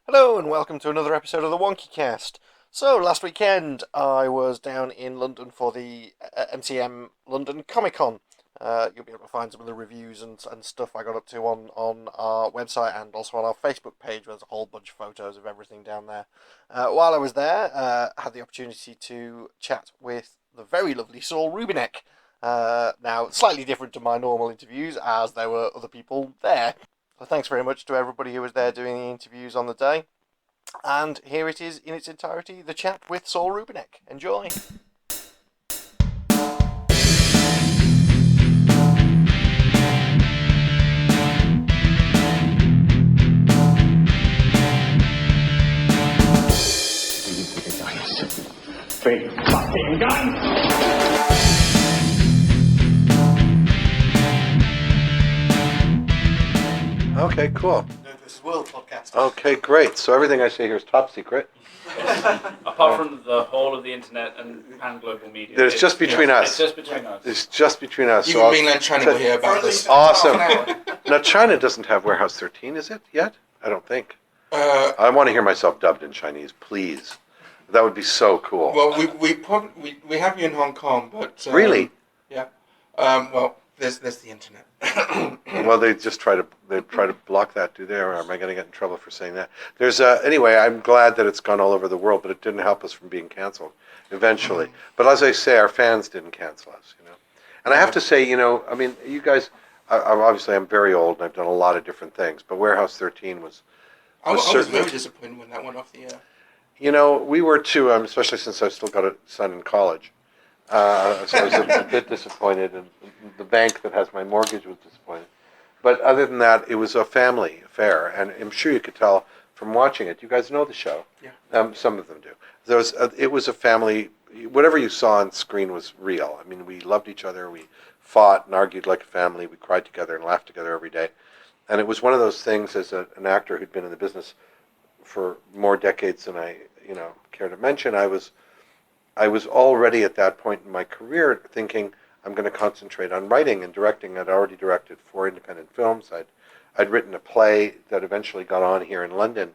Hello and welcome to another episode of the WonkyCast. So last weekend I was down in London for the MCM London Comic Con. You'll be able to find some of the reviews and stuff I got up to on our website and also on our Facebook page. Where there's a whole bunch of photos of everything down there. While I was there, I had the opportunity to chat with the very lovely Saul Rubinek. Now, slightly different to my normal interviews, as there were other people there. So thanks very much to everybody who was there doing the interviews on the day. And here it is in its entirety, the chat with Saul Rubinek. Enjoy. Big fucking gun! Okay, cool. No, this is World Podcast. Okay, great. So everything I say here is top secret. Apart from the whole of the internet and pan-global media. It's just between us. It's just between us. It's just between us. Even mainland China will hear about this. Awesome. Now, China doesn't have Warehouse 13, is it, yet? I don't think. I want to hear myself dubbed in Chinese, please. That would be so cool. Well, we have you in Hong Kong, but Really? yeah. Well, there's the internet. Well, they try to block that, do they? Or am I going to get in trouble for saying that? There's anyway. I'm glad that it's gone all over the world, but it didn't help us from being canceled eventually. But as I say, our fans didn't cancel us, And I have to say, I mean, you guys. Obviously, I'm very old and I've done a lot of different things, but Warehouse 13 was. I was very disappointed when that went off the air. We were too, especially since I've still got a son in college. So I was a bit disappointed, and the bank that has my mortgage was disappointed. But other than that, it was a family affair, and I'm sure you could tell from watching it. You guys know the show. Yeah. Some of them do. It was a family. Whatever you saw on screen was real. I mean, we loved each other. We fought and argued like a family. We cried together and laughed together every day. And it was one of those things, as an actor who'd been in the business for more decades than I, care to mention, I was already at that point in my career thinking I'm going to concentrate on writing and directing. I'd already directed 4 independent films. I'd written a play that eventually got on here in London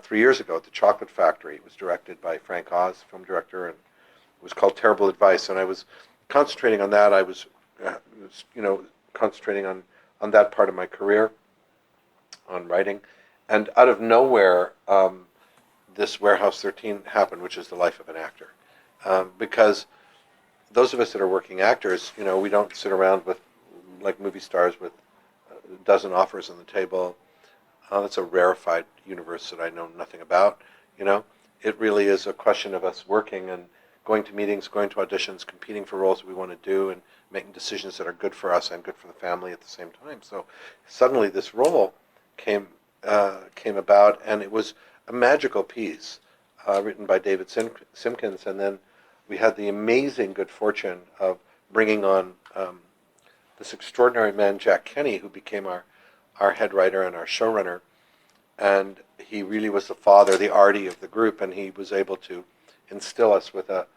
3 years ago at the Chocolate Factory. It was directed by Frank Oz, film director, and it was called Terrible Advice. And I was concentrating on that. I was, concentrating on that part of my career, on writing. And out of nowhere, this Warehouse 13 happened, which is the life of an actor. Because those of us that are working actors, we don't sit around like movie stars with a dozen offers on the table. That's a rarefied universe that I know nothing about. It really is a question of us working and going to meetings, going to auditions, competing for roles that we want to do, and making decisions that are good for us and good for the family at the same time. So suddenly this role came about, and it was a magical piece written by David Simpkins, and then we had the amazing good fortune of bringing on this extraordinary man, Jack Kenny, who became our head writer and our showrunner, and he really was the father, the Artie of the group, and he was able to instill us with a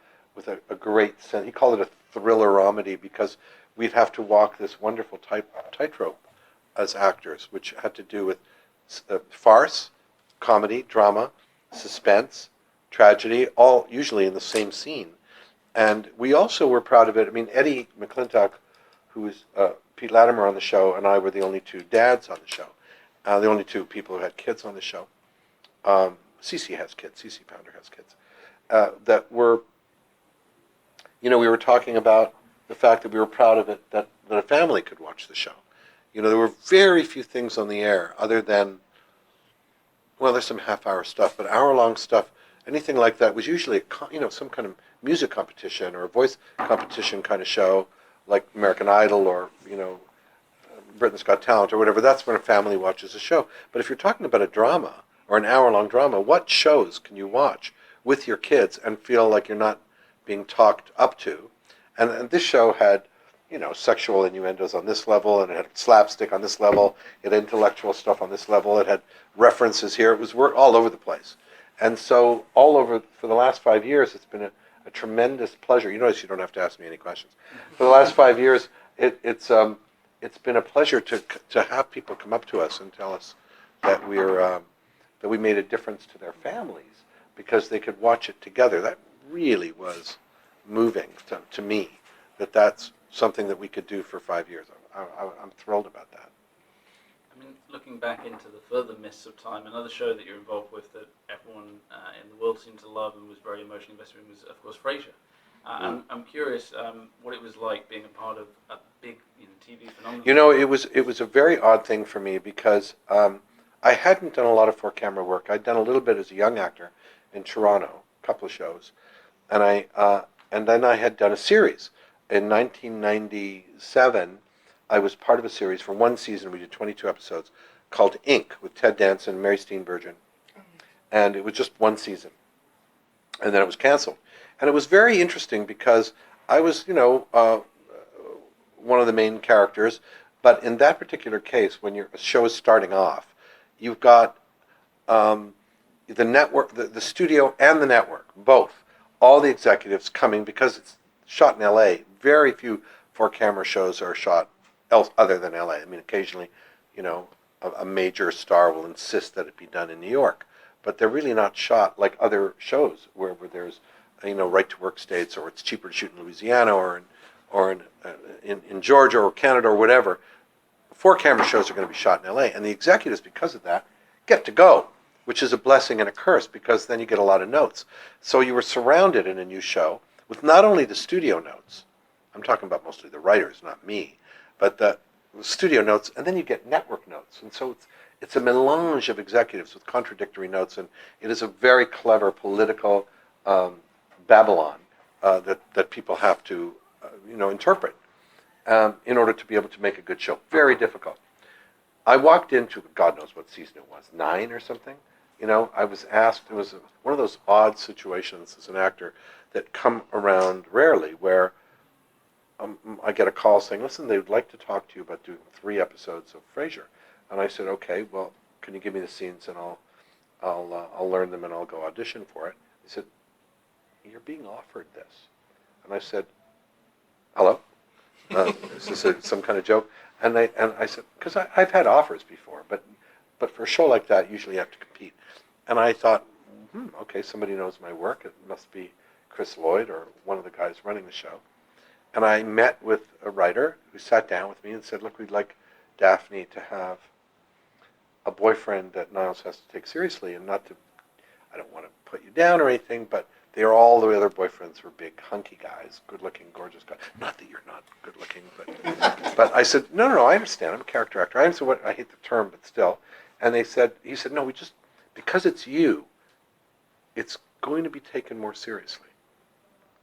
great sense. He called it a thriller-omedy because we'd have to walk this wonderful tightrope as actors, which had to do with farce, comedy, drama, suspense, tragedy, all usually in the same scene. And we also were proud of it. I mean, Eddie McClintock, who was Pete Latimer on the show, and I were the only 2 dads on the show, the only 2 people who had kids on the show. Cece has kids. Cece Pounder has kids. That were, we were talking about the fact that we were proud of it, that a family could watch the show. There were very few things on the air other than, well, there's some half-hour stuff, but hour-long stuff, anything like that was usually, some kind of music competition or a voice competition kind of show, like American Idol or, Britain's Got Talent or whatever. That's when a family watches a show. But if you're talking about a drama or an hour-long drama, what shows can you watch with your kids and feel like you're not being talked up to? And this show had, sexual innuendos on this level, and it had slapstick on this level, it had intellectual stuff on this level, it had references here, it was all over the place. And so all over, for the last 5 years, it's been a tremendous pleasure. You notice you don't have to ask me any questions. For the last 5 years, it's been a pleasure to have people come up to us and tell us that we're that we made a difference to their families because they could watch it together. That really was moving to me, that's something that we could do for 5 years. I'm thrilled about that. I mean, looking back into the further mists of time, another show that you're involved with that everyone in the world seemed to love and was very emotionally invested in was, of course, Frasier. I'm curious what it was like being a part of a big TV phenomenon. You know, it was a very odd thing for me because I hadn't done a lot of four-camera work. I'd done a little bit as a young actor in Toronto, a couple of shows, and then I had done a series. In 1997, I was part of a series for one season. We did 22 episodes called Ink with Ted Danson and Mary Steenburgen, and it was just one season, and then it was canceled. And it was very interesting because I was, one of the main characters, but in that particular case, when your show is starting off, you've got the network, the studio and the network, both, all the executives coming because it's shot in L.A. Very few four-camera shows are shot else other than L.A. I mean, occasionally, a major star will insist that it be done in New York, but they're really not shot like other shows where there's, right-to-work states, or it's cheaper to shoot in Louisiana or in Georgia or Canada or whatever. Four-camera shows are going to be shot in L.A., and the executives, because of that, get to go, which is a blessing and a curse because then you get a lot of notes. So you were surrounded in a new show with not only the studio notes, I'm talking about mostly the writers, not me, but the studio notes, and then you get network notes. And so it's a melange of executives with contradictory notes, and it is a very clever political Babylon that people have to, interpret in order to be able to make a good show. Very difficult. I walked into, God knows what season it was, 9 or something. I was asked, it was one of those odd situations as an actor that come around rarely, where I get a call saying, listen, they would like to talk to you about doing 3 episodes of Frasier. And I said, okay, well, can you give me the scenes and I'll learn them and I'll go audition for it. He said, you're being offered this. And I said, hello? Is this some kind of joke? And I said, because I've had offers before, but for a show like that, usually you have to compete. And I thought, okay, somebody knows my work. It must be Chris Lloyd or one of the guys running the show. And I met with a writer who sat down with me and said, look, we'd like Daphne to have a boyfriend that Niles has to take seriously, and I don't want to put you down or anything, but all the other boyfriends were big, hunky guys, good-looking, gorgeous guys. Not that you're not good-looking, but I said, no, I understand. I'm a character actor. I hate the term, but still. And he said, no, because it's you, it's going to be taken more seriously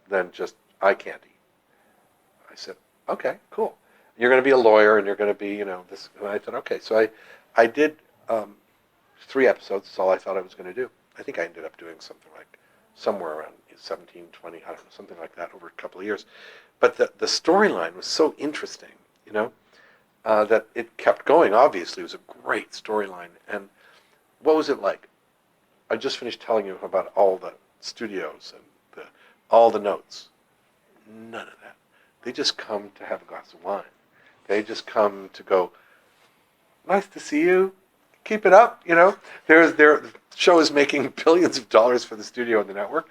than just eye candy. I said, okay, cool. You're going to be a lawyer, and you're going to be, this. And I said, okay. So I did 3 episodes. That's all I thought I was going to do. I think I ended up doing something like somewhere around 17, 20, I don't know, something like that over a couple of years. But the storyline was so interesting, that it kept going. Obviously, it was a great storyline. And what was it like? I just finished telling you about all the studios and all the notes. None of that. They just come to have a glass of wine. They just come to go, nice to see you. Keep it up, The show is making billions of dollars for the studio and the network.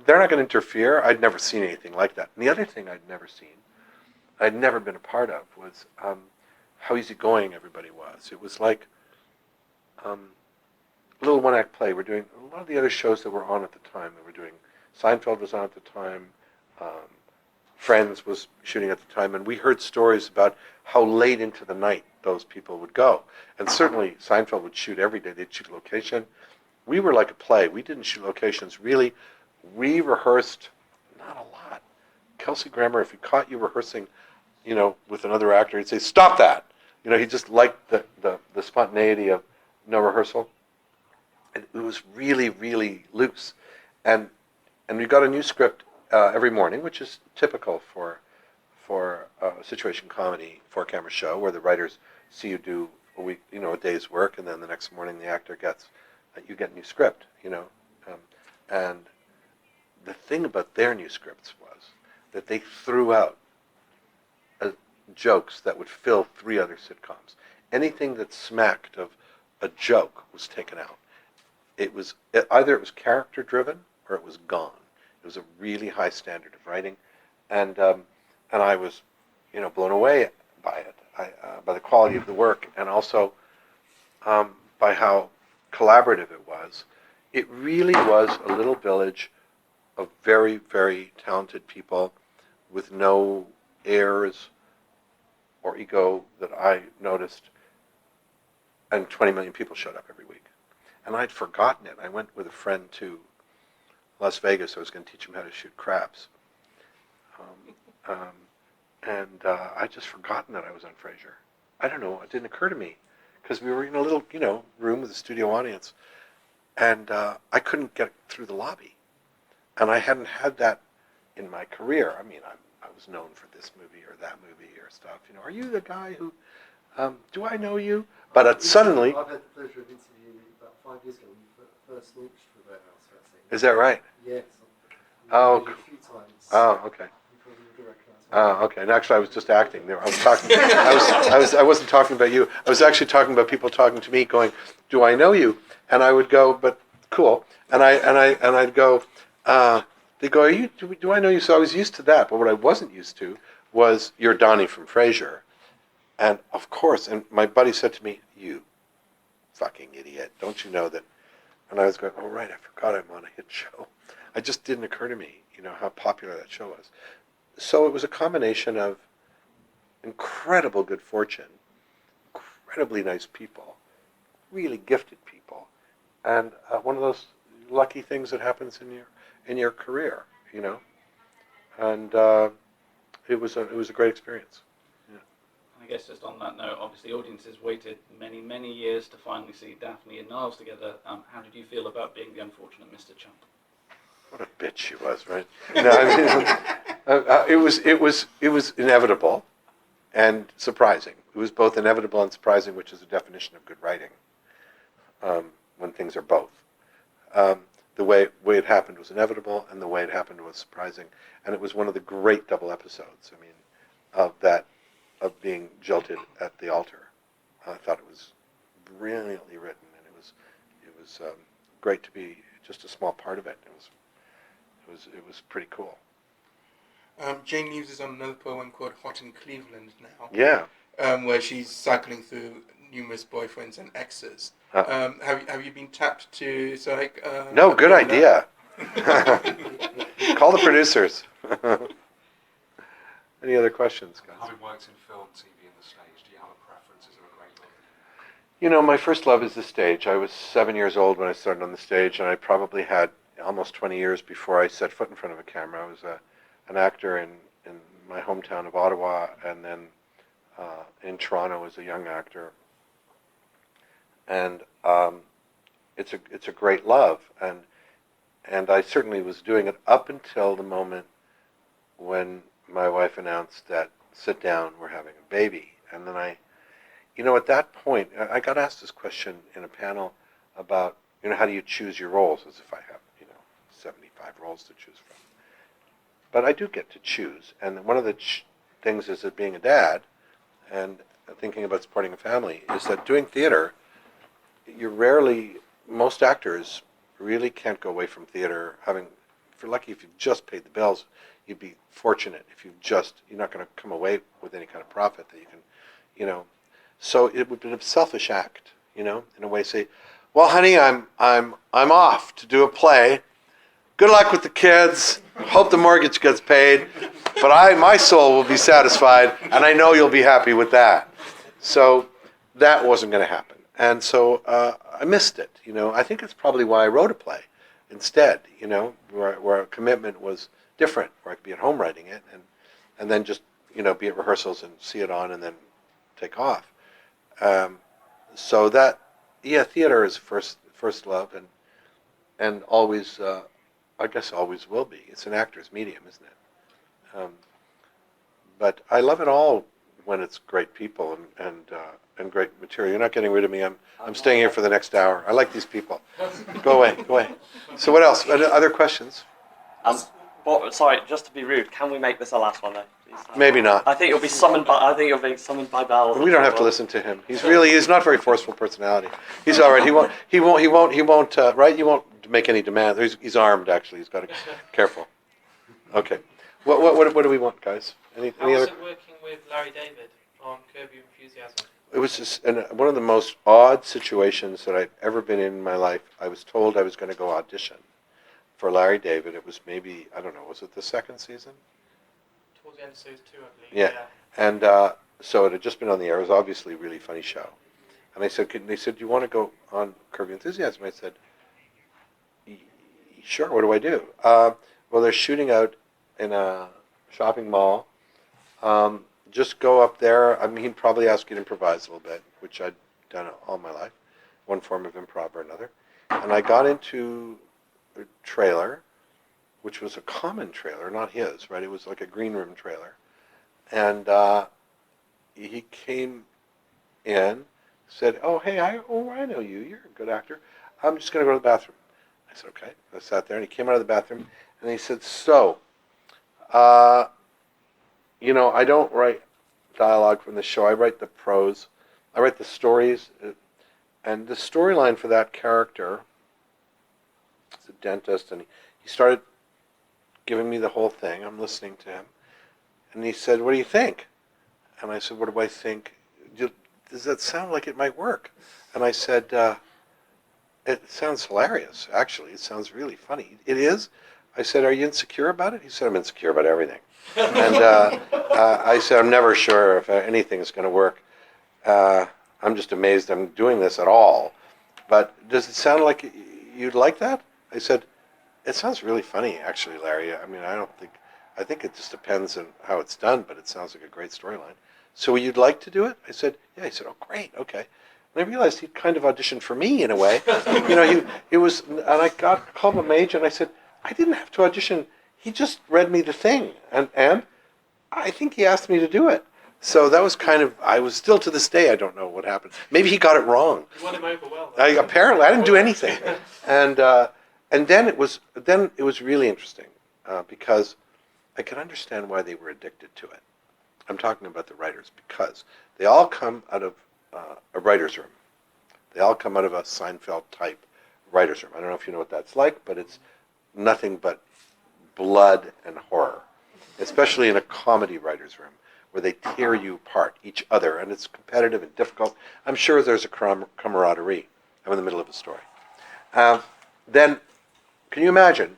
They're not going to interfere. I'd never seen anything like that. And the other thing I'd never been a part of, was how easygoing everybody was. It was like a little one-act play. We're doing a lot of the other shows that were on at the time. That were doing, Seinfeld was on at the time. Friends was shooting at the time, and we heard stories about how late into the night those people would go. And certainly Seinfeld would shoot every day. They'd shoot location. We were like a play. We didn't shoot locations. Really, we rehearsed not a lot. Kelsey Grammer, if he caught you rehearsing, with another actor, he'd say, stop that. He just liked the spontaneity of no rehearsal. And it was really, really loose. And we got a new script every morning, which is typical for a situation comedy 4-camera show, where the writers see you do a week, a day's work, and then the next morning the actor you get a new script, and the thing about their new scripts was that they threw out jokes that would fill 3 other sitcoms. Anything that smacked of a joke was taken out. either it was character driven or it was gone. It was a really high standard of writing, and I was, blown away by it, by the quality of the work, and also by how collaborative it was. It really was a little village of very, very talented people with no airs or ego that I noticed, and 20 million people showed up every week. And I'd forgotten it. I went with a friend to Las Vegas. I was going to teach him how to shoot crabs. And I'd just forgotten that I was on Frasier. I don't know. It didn't occur to me because we were in a little, room with a studio audience. And I couldn't get through the lobby. And I hadn't had that in my career. I mean, I was known for this movie or that movie or stuff. Are you the guy who, do I know you? But suddenly... I've had the pleasure of interviewing you about 5 years ago when you first launched the Warehouse Racing. Is that right? Yes. Oh, a few times. Oh, okay. You probably would recognise me. Oh, okay. And actually, I was just acting there. I was talking. I wasn't talking about you. I was actually talking about people talking to me, going, "Do I know you?" And I would go, "But cool." And I'd go. They go, "Are you? Do I know you?" So I was used to that. But what I wasn't used to was, "You're Donnie from Frasier," and of course. And my buddy said to me, "You fucking idiot! Don't you know that?" And I was going, "Oh right, I forgot I'm on a hit show." It just didn't occur to me, how popular that show was. So it was a combination of incredible good fortune, incredibly nice people, really gifted people, and one of those lucky things that happens in your career, And it was a great experience. Yeah. I guess just on that note, obviously audiences waited many, many years to finally see Daphne and Niles together. How did you feel about being the unfortunate Mr. Chump? What a bitch she was, right? No, I mean, it was inevitable and surprising. It was both inevitable and surprising, which is a definition of good writing. When things are both, the way it happened was inevitable, and the way it happened was surprising. And it was one of the great double episodes. I mean, of being jilted at the altar. I thought it was brilliantly written, and it was great to be just a small part of it. It was pretty cool. Jane News is on another poem called Hot in Cleveland now. Yeah. Where she's cycling through numerous boyfriends and exes. Have you been tapped to No, good idea. Call the producers. Any other questions, guys? Having worked in film, TV, and the stage, do you have a preference? Is there a great love? My first love is the stage. I was 7 years old when I started on the stage, and I probably had almost 20 years before I set foot in front of a camera. I was an actor in my hometown of Ottawa, and then in Toronto as a young actor. And it's a great love, and I certainly was doing it up until the moment when my wife announced that, sit down, we're having a baby. And then at that point, I got asked this question in a panel about, how do you choose your roles, as if I have, 75 roles to choose from. But I do get to choose, and one of the things is that being a dad and thinking about supporting a family is that doing theater, most actors really can't go away from theater if you're lucky, if you've just paid the bills, you'd be fortunate if you're not going to come away with any kind of profit that you can, so it would be a selfish act, in a way, say, well, honey, I'm off to do a play. Good luck with the kids. Hope the mortgage gets paid, but my soul will be satisfied, and I know you'll be happy with that. So that wasn't going to happen, and so I missed it. I think it's probably why I wrote a play instead. Where a commitment was different, where I could be at home writing it, and then just be at rehearsals and see it on, and then take off. So that, theater is first love, and always. I guess always will be. It's an actor's medium, isn't it? But I love it all when it's great people and great material. You're not getting rid of me. I'm staying here for the next hour. I like these people. Go away. So what else? Other questions? Sorry, just to be rude, can we make this a last one though? Maybe not. I think you'll be summoned by. I think you'll be summoned by bells. We don't have to listen to him. He's not a very forceful personality. He's all right. He won't. Right? You won't make any demands. He's armed. Actually, he's got to be careful. Okay. What do we want, guys? Any How was other? it working with Larry David on Curb Your Enthusiasm? It was just one of the most odd situations that I've ever been in my life. I was told I was going to go audition for Larry David. It was maybe, I don't know, was it the second season? Towards the end of series 2, I believe. Yeah. And so it had just been on the air. It was obviously a really funny show. And they said, do you want to go on Curb Your Enthusiasm? I said, sure, what do I do? Well, they're shooting out in a shopping mall. Just go up there. I mean, he'd probably ask you to improvise a little bit, which I'd done all my life, one form of improv or another. And I got into a trailer, which was a common trailer, not his, right? It was like a green room trailer. And he came in, said, oh, hey, I know you. You're a good actor. I'm just going to go to the bathroom. I said, okay. I sat there, and he came out of the bathroom, and he said, so, I don't write dialogue from the show. I write the prose. I write the stories. And the storyline for that character is a dentist, and he started giving me the whole thing. I'm listening to him. And he said, what do you think? And I said, what do I think? Does that sound like it might work? And I said, it sounds hilarious, actually. It sounds really funny. It is? I said, are you insecure about it? He said, I'm insecure about everything. And I said, I'm never sure if anything is going to work. I'm just amazed I'm doing this at all. But does it sound like you'd like that? I said, it sounds really funny, actually, Larry. I mean, I think it just depends on how it's done, but it sounds like a great storyline. So you'd like to do it? I said, yeah. He said, oh, great, okay. And I realized he'd kind of auditioned for me in a way. He was, and I called him age, and I said, I didn't have to audition. He just read me the thing, and I think he asked me to do it. So that was kind of, I was still to this day, I don't know what happened. Maybe he got it wrong. You won him over well. Apparently, I didn't do anything. And then it was really interesting because I could understand why they were addicted to it. I'm talking about the writers because they all come out of a writer's room. They all come out of a Seinfeld-type writer's room. I don't know if you know what that's like, but it's nothing but blood and horror, especially in a comedy writer's room where they tear you apart, each other, and it's competitive and difficult. I'm sure there's a camaraderie. I'm in the middle of a story. Then, can you imagine,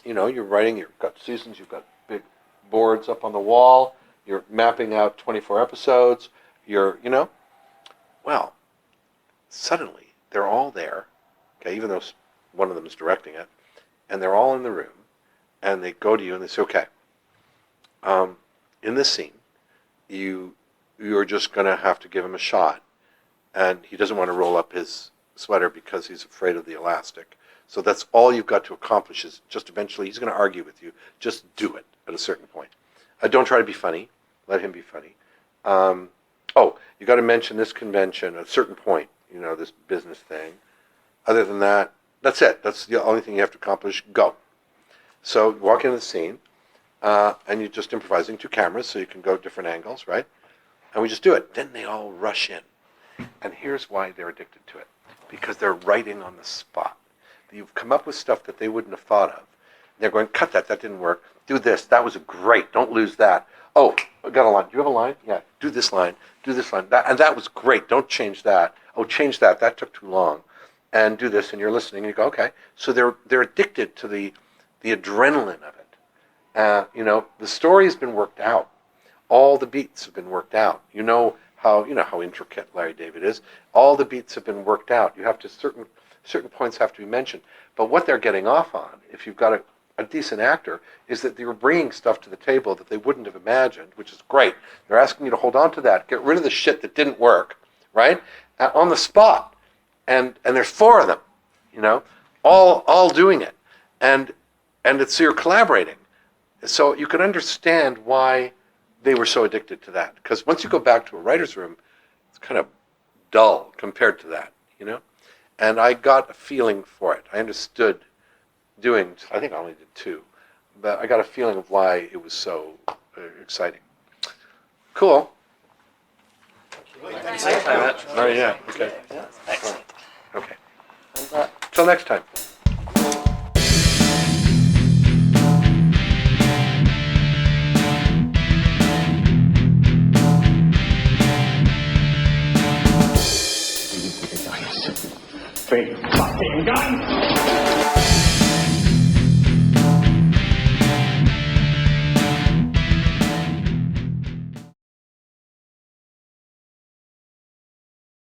you're writing, you've got seasons, you've got big boards up on the wall, you're mapping out 24 episodes, well, suddenly they're all there, okay, even though one of them is directing it, and they're all in the room, and they go to you and they say, okay, in this scene, you're just going to have to give him a shot, and he doesn't want to roll up his sweater because he's afraid of the elastic. So that's all you've got to accomplish is just eventually he's going to argue with you. Just do it at a certain point. Don't try to be funny. Let him be funny. You got to mention this convention at a certain point, this business thing. Other than that, that's it. That's the only thing you have to accomplish. Go. So you walk into the scene, and you're just improvising 2 cameras so you can go different angles, right? And we just do it. Then they all rush in. And here's why they're addicted to it. Because they're writing on the spot. You've come up with stuff that they wouldn't have thought of. They're going, cut that didn't work. Do this, that was great, don't lose that. Oh, I got a line. Do you have a line? Yeah, do this line, that was great, don't change that. Oh, change that took too long. And do this, and you're listening, and you go, okay. So they're addicted to the adrenaline of it. The story has been worked out. All the beats have been worked out. You know how intricate Larry David is. All the beats have been worked out. You have to certain points have to be mentioned. But what they're getting off on, if you've got a decent actor, is that you're bringing stuff to the table that they wouldn't have imagined, which is great. They're asking you to hold on to that, get rid of the shit that didn't work, right? On the spot. And there's 4 of them, all doing it. And so you're collaborating. So you can understand why they were so addicted to that. Because once you go back to a writer's room, it's kind of dull compared to that, And I got a feeling for it. I understood I think I only did 2, but I got a feeling of why it was so exciting. Cool. Thanks very much. All right, yeah, okay. Yeah, excellent. Okay. And, Till next time. Big fucking gun.